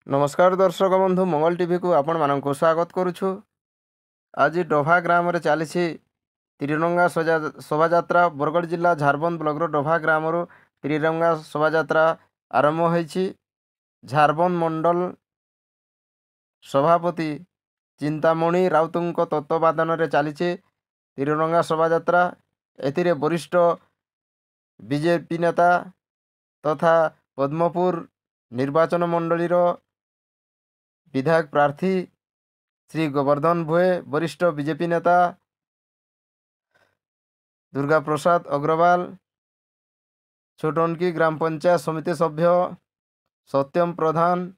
नमस्कार दर्शक बंधु मंगल टीवी को आपण मानक स्वागत करुछु। आज डोभा ग्राम रे चली त्रिरंगा शोभा यात्रा बरगढ़ जिला झारबंद ब्लॉक डोभा ग्राम त्रिरंगा शोभा यात्रा आरंभ होईछि। झारबंद मंडल सभापति चिंतामणि राउतुंक तत्वावधान रे चली त्रिरंगा शोभा यात्रा। एथिरे वरिष्ठ बीजेपी नेता तथा पद्मपुर निर्वाचन मंडलीर विधायक प्रार्थी श्री गोवर्धन भोए, वरिष्ठ बीजेपी नेता दुर्गा प्रसाद अग्रवाल, छोटनकी ग्राम पंचायत समिति सभ्य सत्यम प्रधान,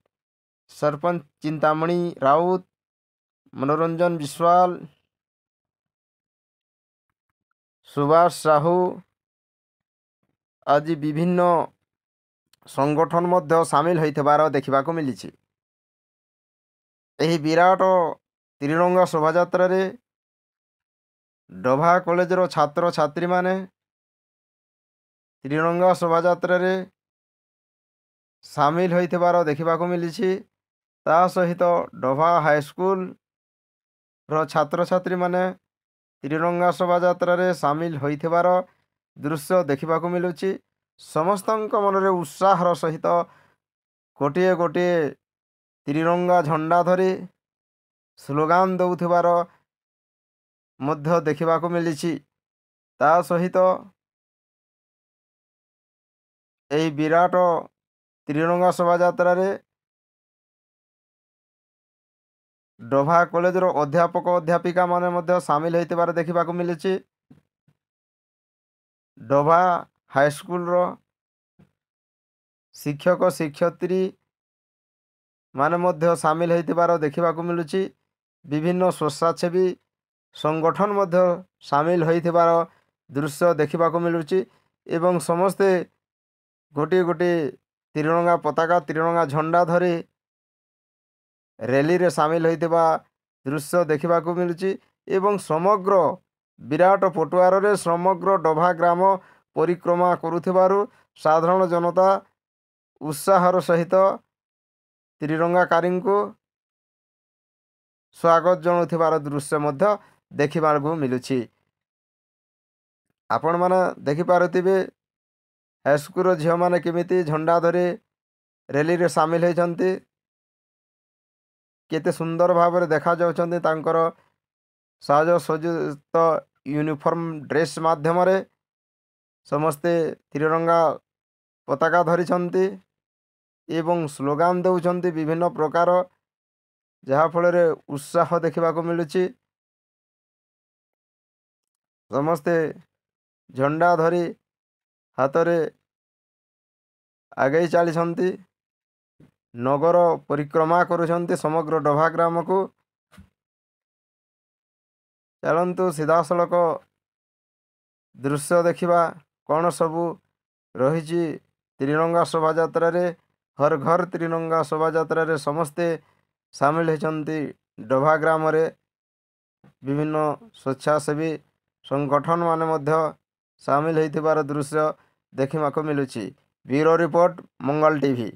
सरपंच चिंतामणि राउत, मनोरंजन विश्वाल, सुभाष साहू आज विभिन्न संगठन मध्य सामिल होइथिबार देखिबाको मिलिछि। एही विराट त्रिरंगा शोभा यात्रा रे डोभा कॉलेज रो छात्र छात्री माने त्रिरंगा शोभा यात्रा रे सामिल होइथिबार देखिबाको मिलिछि। ता सहित डोभा हाई स्कूल रो छात्र छात्री माने त्रिरंगा शोभा यात्रा रे सामिल होइथिबार दृश्य देखिबाको मिलुछि। समस्तଙ୍କ मनरे उत्साहर सहित गोटे गोटे त्रिरंगा झंडा धरी स्लोगान दौथिबार मध्य देखिबाको मिलिछि। ता सहित एही विराट त्रिरंगा शोभा यात्रा रे डोभा कॉलेज रो अध्यापक अध्यापिका माने मध्य सामिल होइथिबार देखिबाको मिलिछि। डोभा हाई स्कूल रो शिक्षक शिक्षयित्री माने मध्य सामिल होइथिबार देखिबाको मिलुछि। विभिन्न स्वच्छासेवी संगठन मध्य सामिल होइथिबार दृश्य देखिबाको मिलुछि एवं समस्ते गोटे गोटे त्रिरंगा पताका त्रिरंगा झंडा धरी रैली रे सामिल होइथिबा दृश्य देखिबाको मिलुछि एवं समग्र विराट पटुआर रे समग्र डोभा ग्राम परिक्रमा करुथिबारु साधारण जनता उत्साहर सहित त्रिरंगाकारी को स्वागत जनाउथिबार दृश्य मध्य देखिबारको मिलुछि। आपण माने देखि पारुथिबे हाईस्कूल रो झियो माने केमिति झंडा धरे रैली रे सामिल होइछन्ति। केते सुंदर भाबरे देखा जाउछन्ति तांकर साज सज्जित यूनिफॉर्म ड्रेस माध्यम रे समस्ते त्रिरंगा पताका धरिछन्ति एवं स्लोगान दौछन्ति विभिन्न प्रकार, जहा फल उत्साह देखिबाको मिलुछि। समस्ते झंडा धरी हाथ रे आगे चली नगर परिक्रमा करुछन्ति समग्र डोभा ग्राम को। चलंतु सीधा सड़क दृश्य देखिबा कौन सबू रही त्रिरंगा शोभा यात्रा रे। हर घर त्रिरंगा शोभा यात्रा रे समस्ते सामिल होइछन्ति। डोभा ग्राम रे विभिन्न स्वच्छासेवी संगठन माने मध्य सामिल होइथिबार दृश्य देखिबाको मिलुछि। ब्यूरो रिपोर्ट मंगल टीवी।